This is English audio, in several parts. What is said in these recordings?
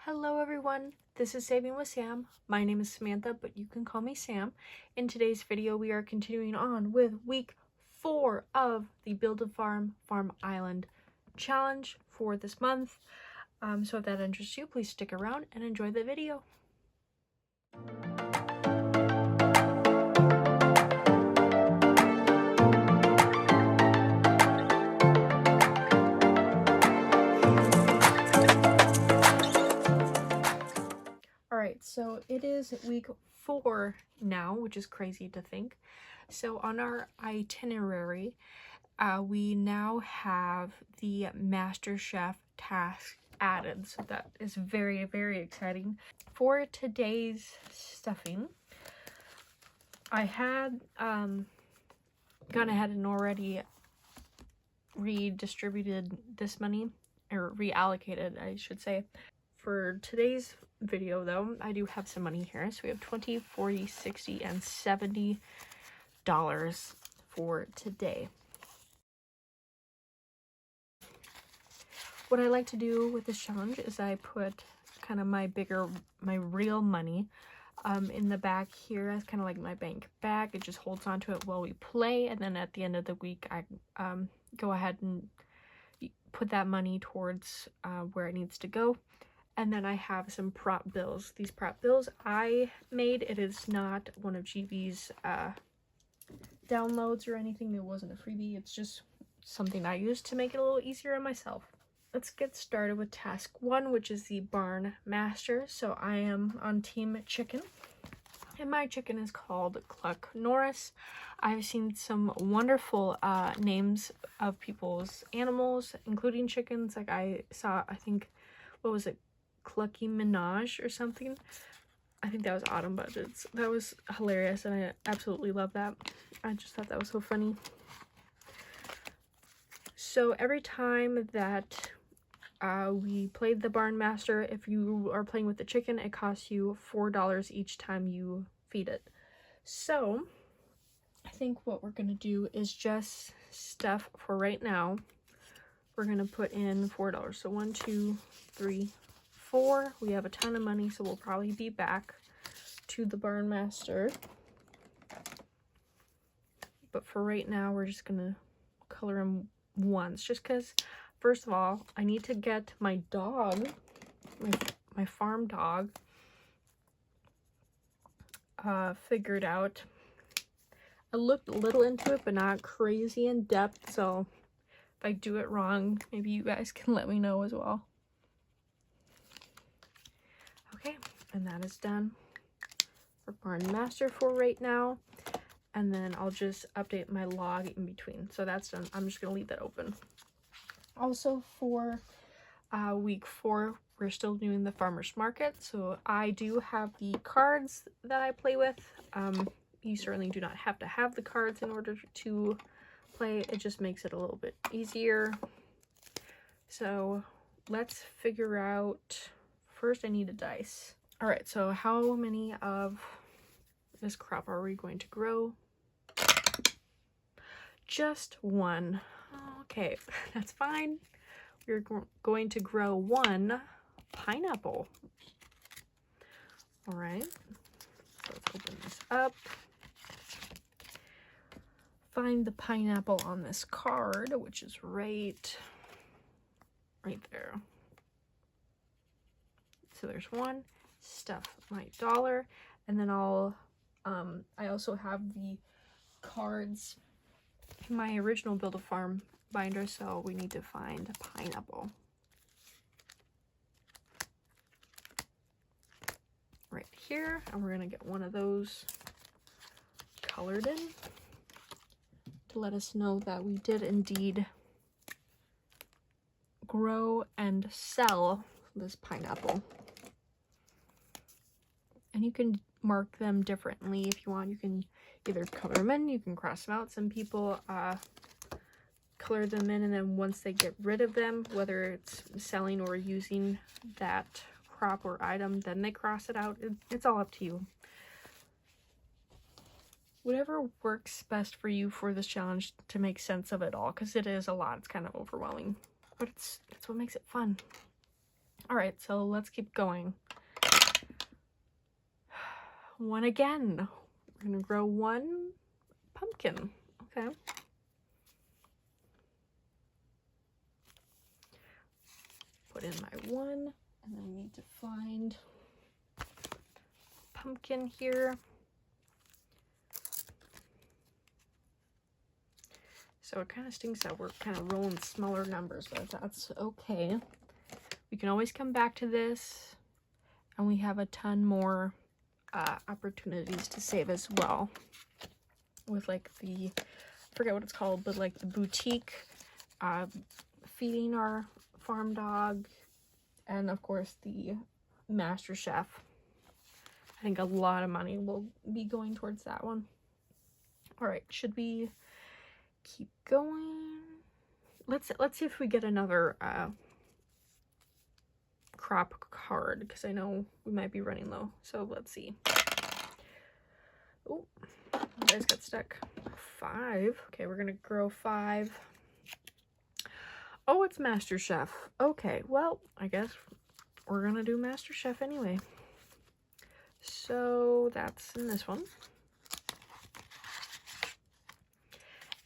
Hello everyone, this is Saving with Sam. My name is Samantha, but you can call me Sam. In today's video, we are continuing on with week 4 of the Build a Farm Island challenge for this month. So if that interests you, please stick around and enjoy the video. Alright, so it is week 4 now, which is crazy to think. So on our itinerary, we now have the Master Chef task added, so that is very, very exciting. For today's stuffing, I had gone ahead and already redistributed this money, or reallocated, I should say. For today's video though, I do have some money here, so we have $20, $40, $60, and $70 for today. What I like to do with this challenge is I put kind of my real money in the back here as kind of like my bank bag. It just holds on to it while we play, and then at the end of the week I go ahead and put that money towards where it needs to go. And then I have some prop bills. These prop bills I made. It is not one of GB's downloads or anything. It wasn't a freebie. It's just something I used to make it a little easier on myself. Let's get started with task 1, which is the barn master. So I am on team chicken, and my chicken is called Cluck Norris. I've seen some wonderful names of people's animals, including chickens. Like I saw, I think, what was it? Clucky Minaj or something. I think that was Autumn, but that was hilarious, and I absolutely love that. I just thought that was so funny. So every time that we played the Barn Master, if you are playing with the chicken, it costs you $4 each time you feed it. So I think what we're gonna do is just stuff for right now. We're gonna put in $4. So 1, 2, 3, 4. We have a ton of money, so we'll probably be back to the Barn Master. But for right now, we're just gonna color him once, just because, first of all, I need to get my dog, my farm dog, figured out. I looked a little into it, but not crazy in depth, so if I do it wrong, maybe you guys can let me know as well. Okay, and that is done for Barn Master for right now. And then I'll just update my log in between. So that's done. I'm just going to leave that open. Also for week 4, we're still doing the farmer's market. So I do have the cards that I play with. You certainly do not have to have the cards in order to play. It just makes it a little bit easier. So let's figure out... First, I need a dice. All right, so how many of this crop are we going to grow? Just 1. Okay, that's fine. We're going to grow 1 pineapple. All right, so let's open this up. Find the pineapple on this card, which is right there. So there's 1, stuff my dollar, and then I'll I also have the cards in my original Build a Farm binder, so we need to find a pineapple. Right here, and we're gonna get one of those colored in to let us know that we did indeed grow and sell this pineapple. And you can mark them differently if you want. You can either color them in, you can cross them out. Some people color them in, and then once they get rid of them, whether it's selling or using that crop or item, then they cross it out. It's all up to you. Whatever works best for you for this challenge to make sense of it all, because it is a lot. It's kind of overwhelming, but it's what makes it fun. All right, so let's keep going. One again. We're gonna grow one pumpkin. Okay. Put in my one, and then we need to find pumpkin here. So it kind of stinks that we're kind of rolling smaller numbers, but that's okay. We can always come back to this, and we have a ton more opportunities to save as well. With like the, I forget what it's called, but like the boutique, feeding our farm dog, and of course the Master Chef. I think a lot of money will be going towards that one. All right, should we keep going? Let's see if we get another crop card, because I know we might be running low. So let's see. Oh, you guys got stuck. 5. Okay, we're gonna grow 5. Oh, it's Master Chef. Okay, well, I guess we're gonna do Master Chef anyway. So that's in this one.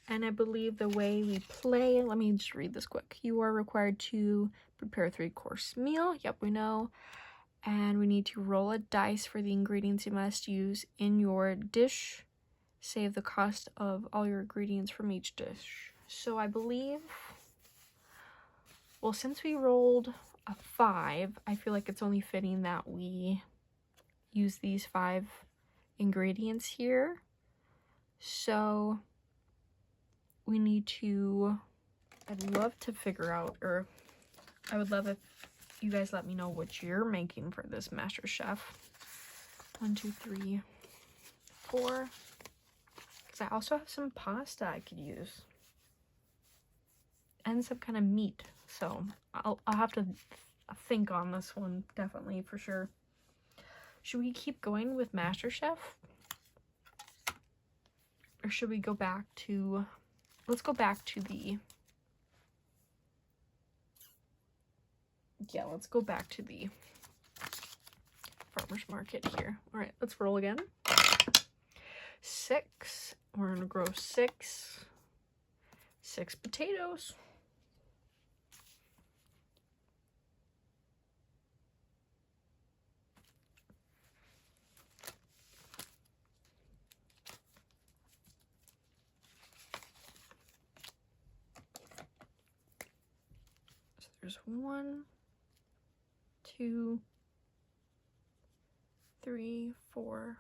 And I believe the way we play, let me just read this quick. You are required to prepare a 3-course meal. Yep, we know. And we need to roll a dice for the ingredients you must use in your dish. Save the cost of all your ingredients from each dish. So I believe, well, since we rolled a 5, I feel like it's only fitting that we use these 5 ingredients here. So we need to, I'd love to figure out, or I would love if you guys let me know what you're making for this Master Chef. 1, 2, 3, 4. Because I also have some pasta I could use. And some kind of meat. So I'll have to think on this one, definitely, for sure. Should we keep going with Master Chef? Or should we go back to, let's go back to the, yeah, let's go back to the farmer's market here. All right, let's roll again. 6. We're gonna grow 6 potatoes. So there's 1, 2, 3, 4,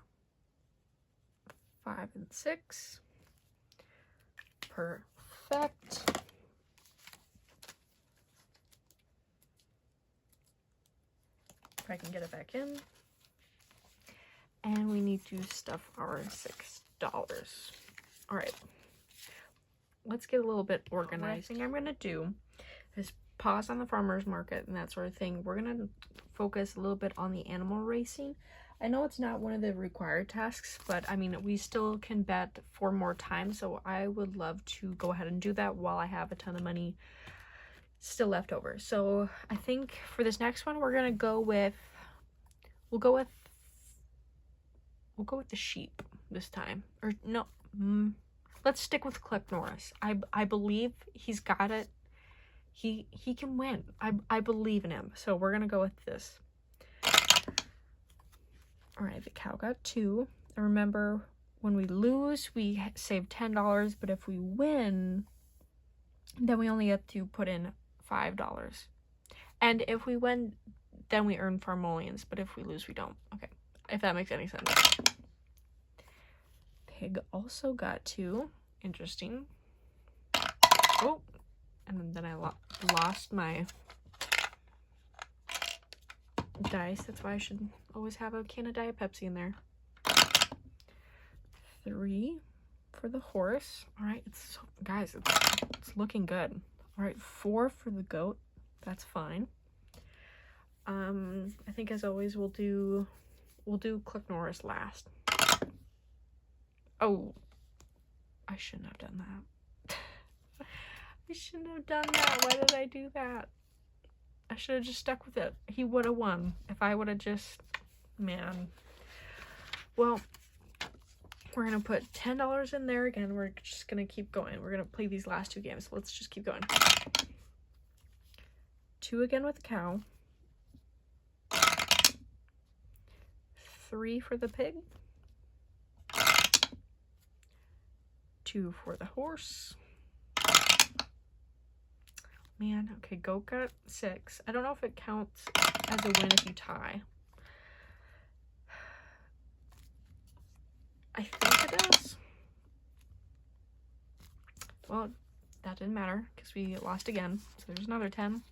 5, and 6. Perfect. If I can get it back in. And we need to stuff our $6. All right. Let's get a little bit organized. What I think I'm going to do is pause on the farmer's market and that sort of thing. We're going to focus a little bit on the animal racing. I know it's not one of the required tasks, but I mean, we still can bet 4 more times. So I would love to go ahead and do that while I have a ton of money still left over. So I think for this next one, we're going to go with, we'll go with the sheep this time. Or no, let's stick with Click Norris. I believe he's got it. He can win. I believe in him. So we're going to go with this. All right, the cow got 2. And remember, when we lose, we save $10. But if we win, then we only have to put in $5. And if we win, then we earn farmolians. But if we lose, we don't. Okay, if that makes any sense. Pig also got 2. Interesting. Oh, and then I lost my dice. That's why I should always have a can of Diet Pepsi in there. 3 for the horse. All right, guys, it's looking good. All right, 4 for the goat. That's fine. I think as always we'll do Click Norris last. Oh, I shouldn't have done that. I shouldn't have done that. Why did I do that? I should have just stuck with it. He would have won if I would have just, man. Well, we're going to put $10 in there again. We're just going to keep going. We're going to play these last 2 games. Let's just keep going. 2 again with the cow. 3 for the pig. 2 for the horse. Man, okay, goat got 6. I don't know if it counts as a win if you tie. I think it is. Well, that didn't matter because we lost again. So there's another 10.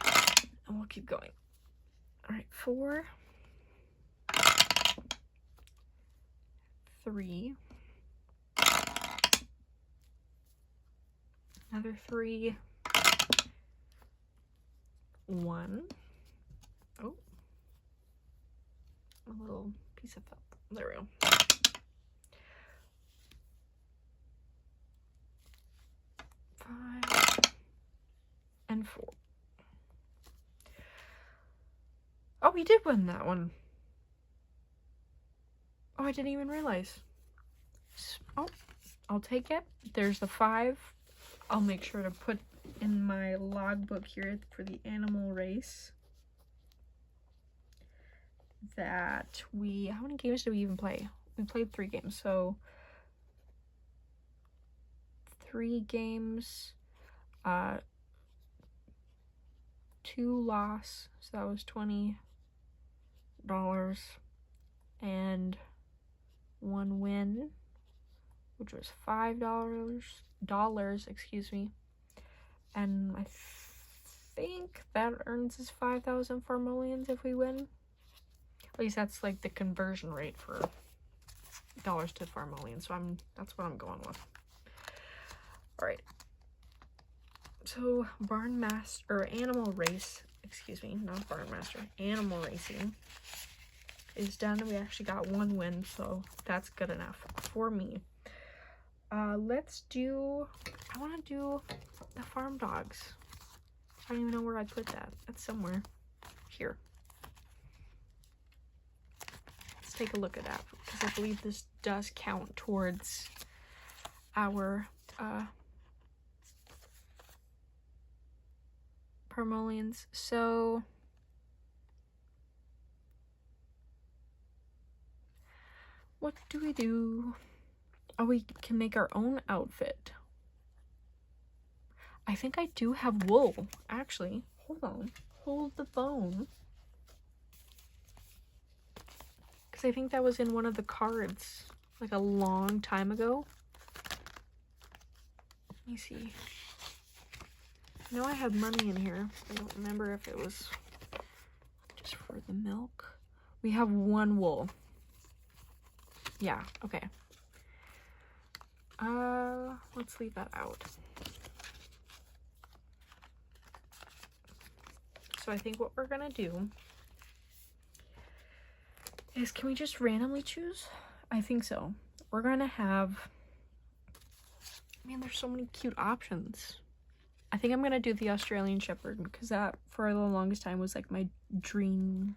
And we'll keep going. All right, 4. 3. Another 3. 1. Oh. A little piece of felt. There we go. 5. And 4. Oh, we did win that one. Oh, I didn't even realize. Oh, I'll take it. There's the 5. I'll make sure to put in my logbook here for the animal race that we, how many games did we even play? We played 3 games, so 3 games, 2 loss, so that was $20, and 1 win, which was $5, excuse me, and I think that earns us 5,000 farmolians if we win. At least that's like the conversion rate for dollars to farmolians, so that's what I'm going with. All right, so barn master, or animal race, excuse me, not barn master, animal racing is done. We actually got 1 win, so that's good enough for me. Let's do, I want to do the farm dogs. I don't even know where I put that. It's somewhere here. Let's take a look at that, because I believe this does count towards our parmolians. So what do we do? Oh, we can make our own outfit. I think I do have wool, actually. Hold on. Hold the phone. Because I think that was in one of the cards, like a long time ago. Let me see. I know I have money in here. I don't remember if it was just for the milk. We have 1 wool. Yeah, okay. Let's leave that out. So I think what we're gonna do is, can we just randomly choose? I think so. We're gonna have, man, there's so many cute options. I think I'm gonna do the Australian Shepherd, because that for the longest time was like my dream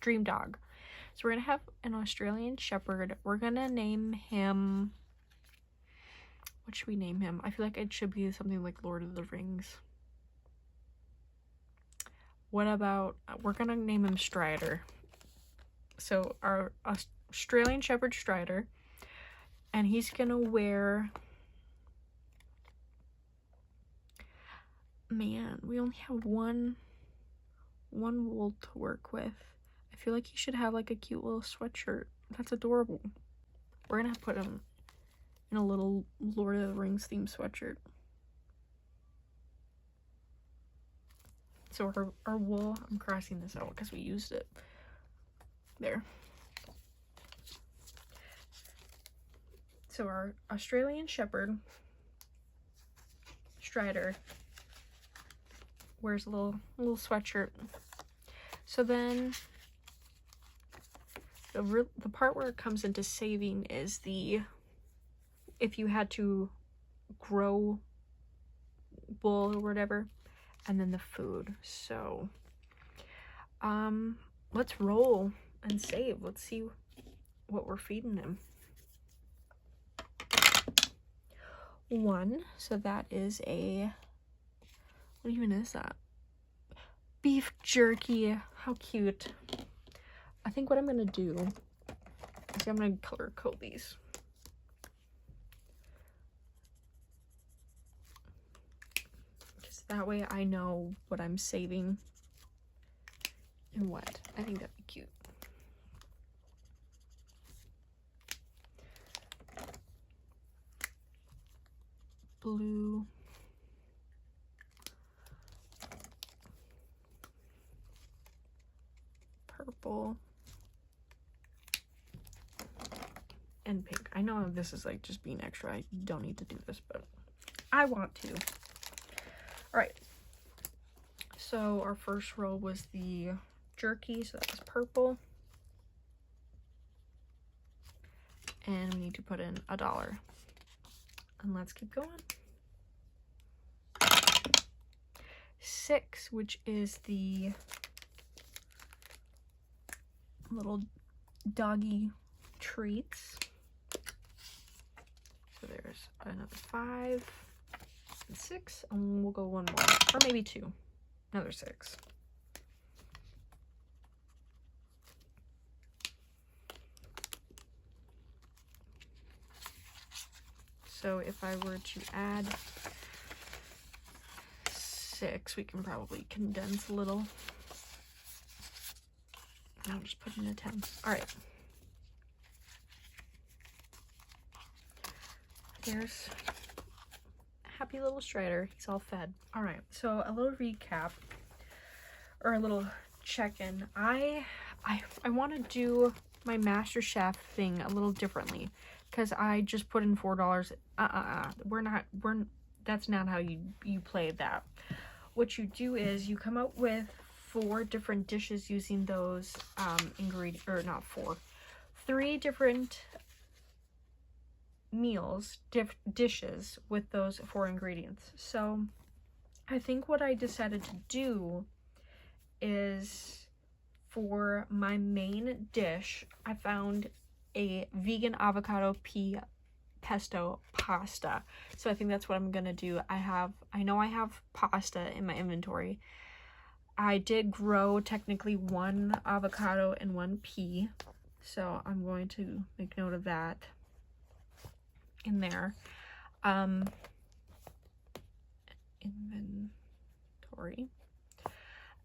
dog. So we're gonna have an Australian Shepherd. We're gonna name him, what should we name him? I feel like it should be something like Lord of the Rings. What about, we're gonna name him Strider. So our Australian Shepherd Strider, and he's gonna wear, man, we only have one wool to work with. I feel like he should have like a cute little sweatshirt. That's adorable. We're gonna put him in a little Lord of the Rings themed sweatshirt. So our wool, I'm crossing this out because we used it. There. So our Australian Shepherd Strider wears a little sweatshirt. So then the part where it comes into saving is if you had to grow wool or whatever, and then the food. So let's roll and save. Let's see what we're feeding him. 1, so that is a, what even is that? Beef jerky. How cute. I think what I'm gonna do is I'm gonna color code these. Because that way I know what I'm saving and what. I think that'd be cute. Blue. Purple. And pink. I know this is like just being extra. I don't need to do this, but I want to. Alright. So our first row was the jerky, so that was purple. And we need to put in $1. And let's keep going. 6, which is the little doggy treats. So there's another 5 and 6, and we'll go one more, or maybe 2. Another 6. So if I were to add 6, we can probably condense a little. I'll just put in a 10. All right. There's a happy little Strider. He's all fed. All right. So a little recap, or a little check-in. I want to do my Master Chef thing a little differently, because I just put in $4. That's not how you play that. What you do is you come up with 4 different dishes using those ingredients, or not 4, 3 different meals, dishes with those 4 ingredients. So I think what I decided to do is, for my main dish, I found a vegan avocado pea pesto pasta. So I think that's what I'm gonna do. I know I have pasta in my inventory. I did grow technically 1 avocado and 1 pea, so I'm going to make note of that in there. Inventory.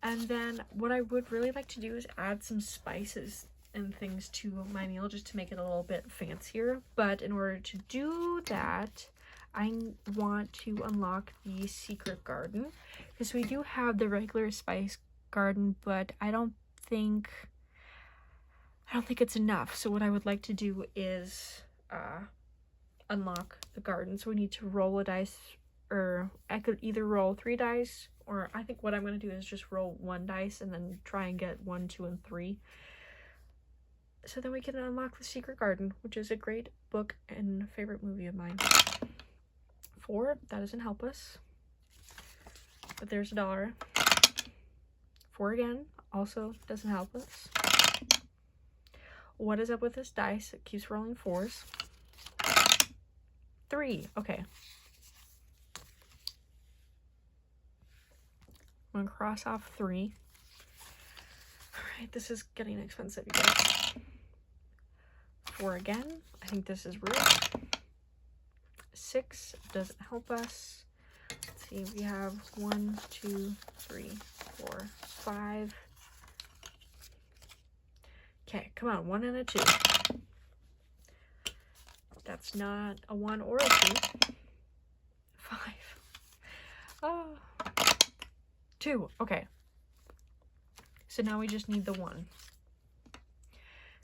And then what I would really like to do is add some spices and things to my meal, just to make it a little bit fancier. But in order to do that, I want to unlock the secret garden, because we do have the regular spice garden, but I don't think it's enough. So what I would like to do is unlock the garden. So we need to roll a dice, or I could either roll 3 dice, or I think what I'm going to do is just roll 1 dice and then try and get 1, 2, and 3. So then we can unlock the secret garden, which is a great book and favorite movie of mine. 4, that doesn't help us, but there's $1. 4 again, also doesn't help us. What is up with this dice? It keeps rolling 4s. 3, okay. I'm gonna cross off 3. Alright, this is getting expensive, you guys. 4 again. I think this is real. 6 doesn't help us. Let's see, we have 1, 2, 3, 4, 5. Okay, come on, 1 and a 2. That's not a 1 or a 2. 5. Oh. 2. Okay. So now we just need the 1.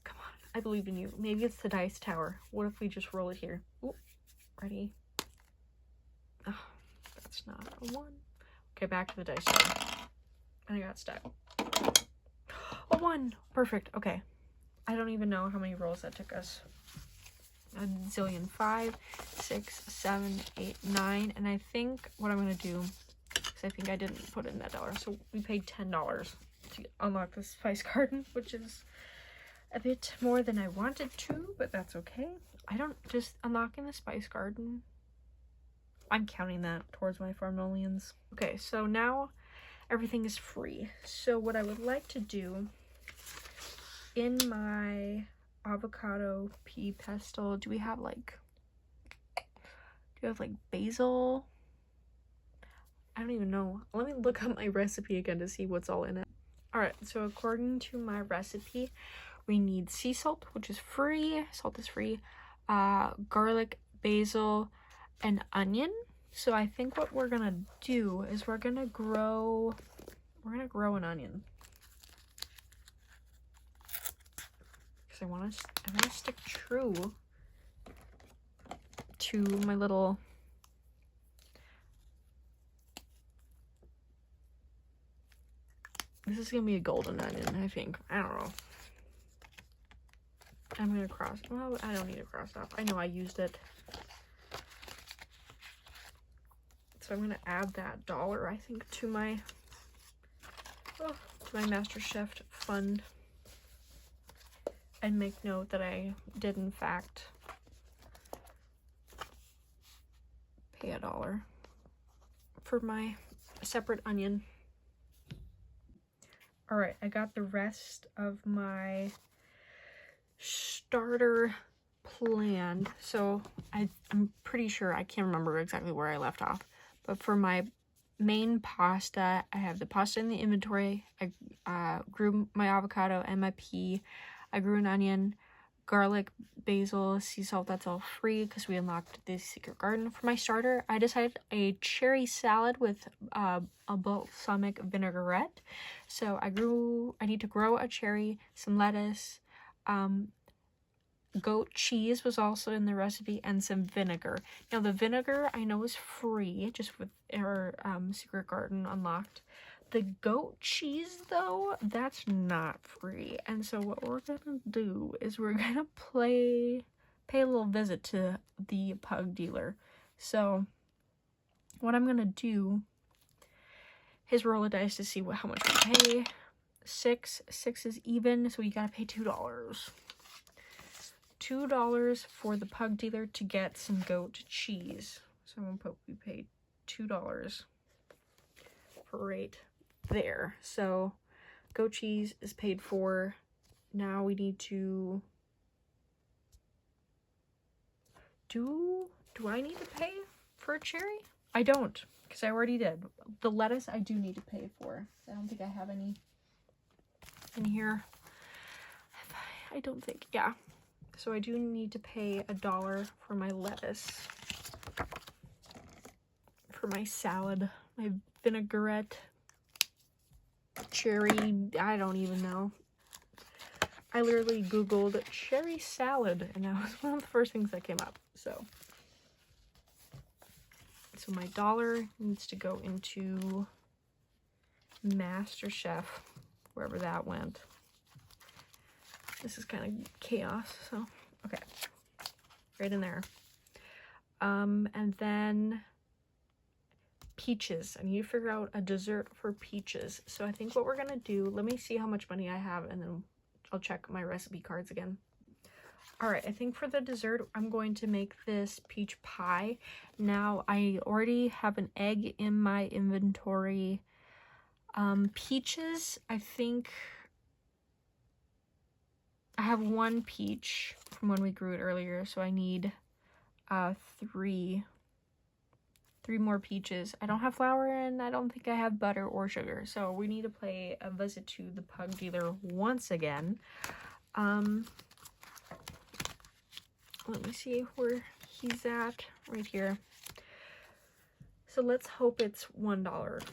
Come on, I believe in you. Maybe it's the dice tower. What if we just roll it here? Ooh, ready? Oh, that's not a 1. Okay, back to the dice tower. And I got stuck. A 1. Perfect. Okay. I don't even know how many rolls that took us. A zillion. 5, 6, 7, 8, 9. And I think what I'm going to do is because I think I didn't put in that dollar. So we paid $10 to unlock the spice garden, which is a bit more than I wanted to, but that's okay. I don't just unlocking the spice garden. I'm counting that towards my farm millions. Okay, so now everything is free. So what I would like to do in my avocado pea pestle, do we have like basil? I don't even know. Let me look up my recipe again to see what's all in it. Alright, so according to my recipe, we need sea salt, which is free. Salt is free. Garlic, basil, and onion. So I think what we're gonna do is we're gonna grow an onion. Because I wanna stick true to my little this is gonna be a golden onion, I think. I don't know. I'm gonna cross. Well, I don't need to cross off. I know I used it. So I'm gonna add that dollar, I think, to my MasterChef fund, and make note that I did in fact pay $1 for my separate onion. All right, I got the rest of my starter planned. So I'm pretty sure, I can't remember exactly where I left off, but for my main pasta, I have the pasta in the inventory. I grew my avocado and my pea. I grew an onion, garlic, basil, sea salt. That's all free because we unlocked this secret garden. For my starter, I decided a cherry salad with a balsamic vinaigrette. So I need to grow a cherry, some lettuce, goat cheese was also in the recipe, and some vinegar. Now the vinegar I know is free, just with our secret garden unlocked. The goat cheese though, that's not free. And so what we're gonna do is we're gonna pay a little visit to the pug dealer. So what I'm gonna do is roll a dice to see how much we pay. 6 is even, so you gotta pay $2. $2 for the pug dealer to get some goat cheese. So I'm gonna put we paid $2 for right there. So goat cheese is paid for. Now we need to do I need to pay for a cherry? I don't, because I already did. The lettuce I do need to pay for. I don't think I have any in here. I don't think, yeah. So I do need to pay $1 for my lettuce, for my salad, my vinaigrette, cherry, I don't even know. I literally Googled cherry salad, and that was one of the first things that came up. So my $1 needs to go into MasterChef, wherever that went. This is kind of chaos, so okay, right in there. And then peaches. I need to figure out a dessert for peaches. So I think what we're gonna do, let me see how much money I have, and then I'll check my recipe cards again. All right, I think for the dessert, I'm going to make this peach pie. Now, I already have an egg in my inventory. Peaches, I think I have 1 peach from when we grew it earlier, so I need 3 more peaches. I don't have flour, and I don't think I have butter or sugar, so we need to pay a visit to the pug dealer once again. Let me see where he's at. Right here. So let's hope it's $1.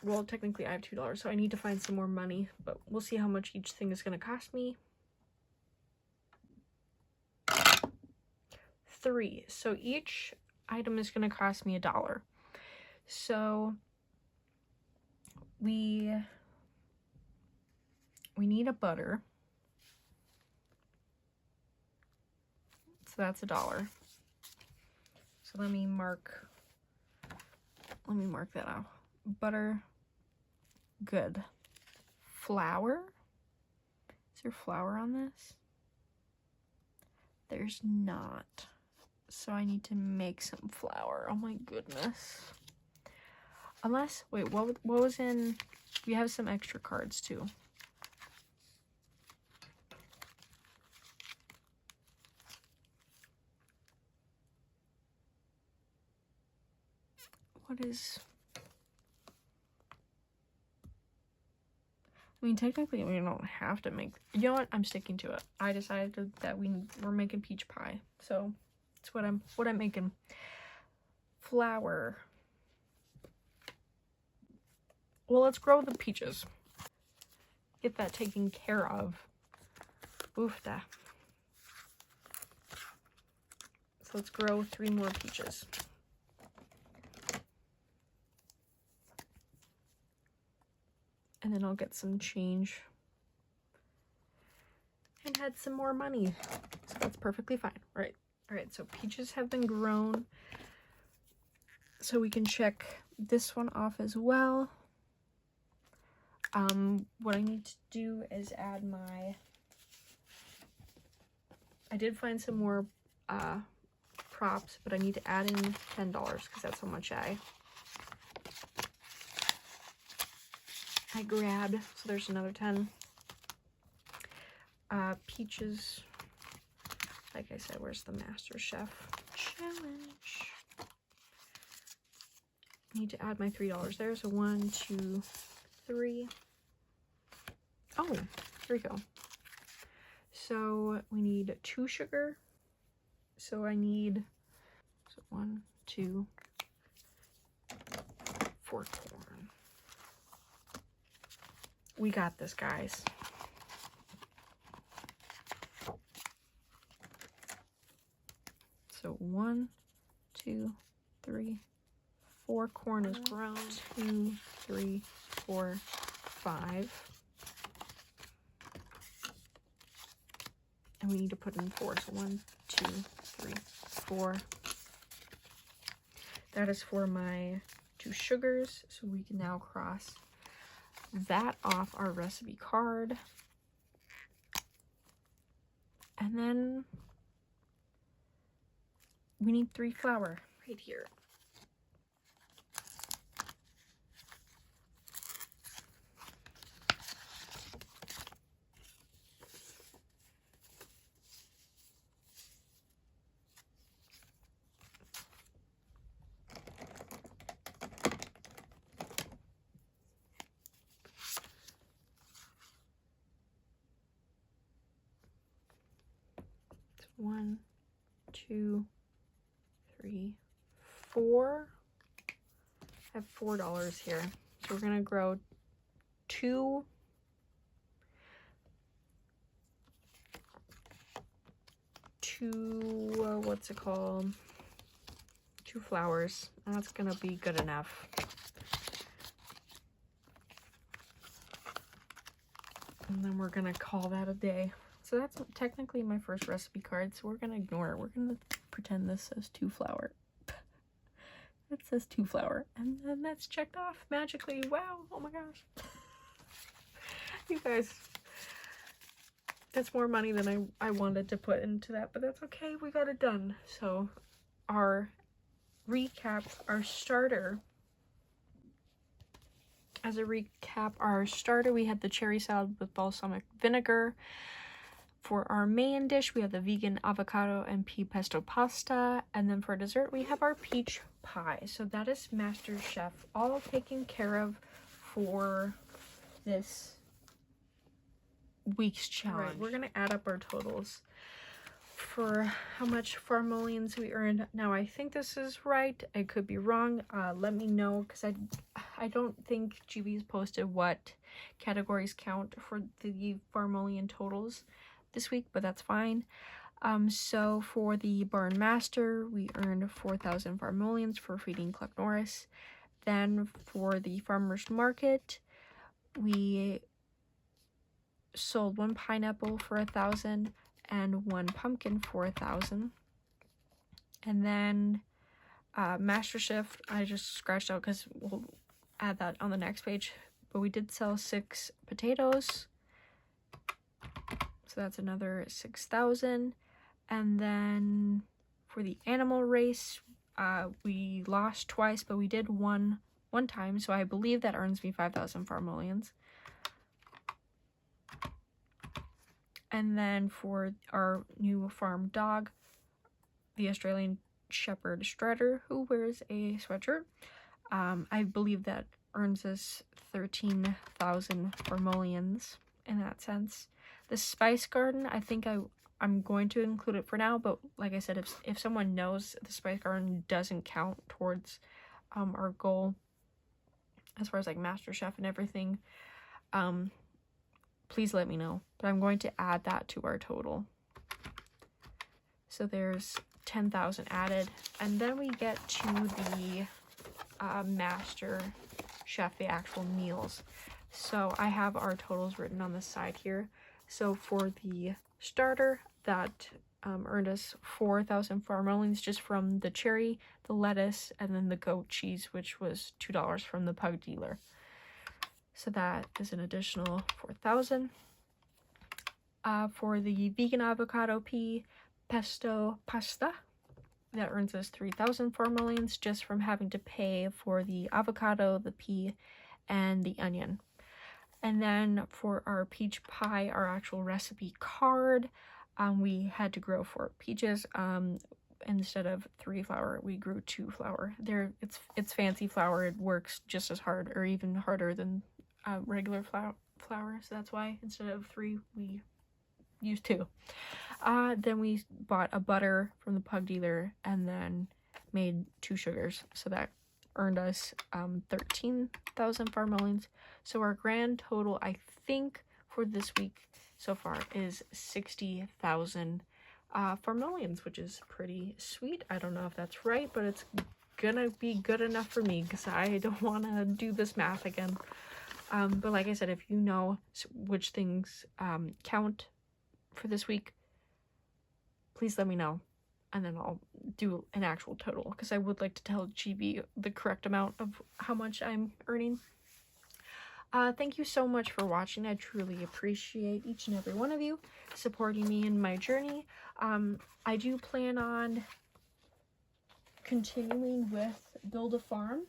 Well, technically I have $2, so I need to find some more money, but we'll see how much each thing is going to cost me. 3. So each item is going to cost me $1. So we need a butter. So that's $1. So let me mark that out. butter. Good. Flour? Is there flour on this? There's not. So I need to make some flour. Oh my goodness. Unless, wait, what was in, we have some extra cards too. What is, I mean, technically we don't have to make, you know what, I'm sticking to it. I decided that we're making peach pie. So that's what I'm making. Flour. Well, let's grow the peaches. Get that taken care of. Oofda. So let's grow 3 more peaches. And then I'll get some change and had some more money. So that's perfectly fine. Right. All right, so peaches have been grown. So we can check this one off as well. What I need to do is add my, I did find some more props, but I need to add in $10 because that's how much I grabbed. So there's another 10. Peaches, like I said, where's the Master Chef challenge? Need to add my $3 there. So 1, 2, 3. Oh, there we go. So we need 2 sugar. So I need 1, 2, 4 corn. We got this, guys. So 1, 2, 3, 4 corn is grown. 2, 3, 4, 5. And we need to put in 4. So 1, 2, 3, 4. That is for my 2 sugars. So we can now cross that off our recipe card. And then we need 3 flour right here. It's 1, 2, 3, 4. I have $4 here. So we're gonna grow 2 what's it called? 2 flowers. That's gonna be good enough. And then we're gonna call that a day. So that's technically my first recipe card, so we're gonna ignore it. We're gonna pretend this says 2 flour. It says 2 flour, and then that's checked off magically. Wow, oh my gosh. You guys, that's more money than I wanted to put into that, but that's okay, we got it done. So our recap, our starter, as a recap, our starter, we had the cherry salad with balsamic vinegar. For our main dish, we have the vegan avocado and pea pesto pasta. And then for dessert, we have our peach pie. So that is Master Chef all taken care of for this week's challenge. All right, we're going to add up our totals for how much farmolians we earned. Now, I think this is right. I could be wrong. Let me know, because I don't think GB's posted what categories count for the farmolian totals this week, but that's fine. So for the Barn Master, we earned 4,000 farmolians for feeding Cluck Norris. Then for the Farmer's Market, we sold 1 pineapple for 1,000 and 1 pumpkin for 1,000. And then Master Chef, I just scratched out because, well, add that on the next page. But we did sell 6 potatoes, so that's another 6,000. And then for the animal race, we lost twice, but we did one time, so I believe that earns me 5,000 farmolians. And then for our new farm dog, the Australian Shepherd Strider, who wears a sweatshirt, I believe that earns us 13,000 farmolians in that sense. The Spice Garden, I think I'm going to include it for now, but like I said, if someone knows the Spice Garden doesn't count towards our goal as far as like Master Chef and everything, please let me know. But I'm going to add that to our total. So there's 10,000 added, and then we get to the Master Chef, the actual meals. So I have our totals written on the side here. So for the starter, that earned us 4,000 farmolians just from the cherry, the lettuce, and then the goat cheese, which was $2 from the pug dealer. So that is an additional 4,000. For the vegan avocado pea pesto pasta, that earns us 3,000 farmolians just from having to pay for the avocado, the pea, and the onion. And then for our peach pie, our actual recipe card, we had to grow 4 peaches. Instead of 3 flour, we grew 2 flour. It's fancy flour. It works just as hard or even harder than regular flour. So that's why instead of 3, we used 2. Then we bought a butter from the pug dealer and then made 2 sugars. So that earned us 13,000 farmolians. So our grand total, I think, for this week so far is 60,000 farmolians, which is pretty sweet. I don't know if that's right, but it's gonna be good enough for me because I don't want to do this math again. But like I said, if you know which things count for this week, please let me know, and then I'll do an actual total because I would like to tell GB the correct amount of how much I'm earning. Thank you so much for watching. I truly appreciate each and every one of you supporting me in my journey. I do plan on continuing with Build a Farm,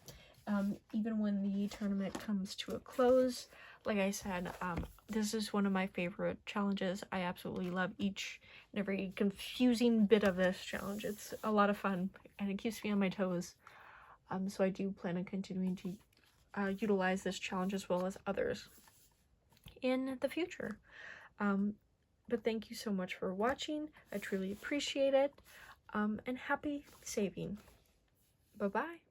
even when the tournament comes to a close. Like I said, this is one of my favorite challenges. I absolutely love each and every confusing bit of this challenge. It's a lot of fun and it keeps me on my toes. So I do plan on continuing to utilize this challenge as well as others in the future. But thank you so much for watching. I truly appreciate it. And happy saving. Bye-bye.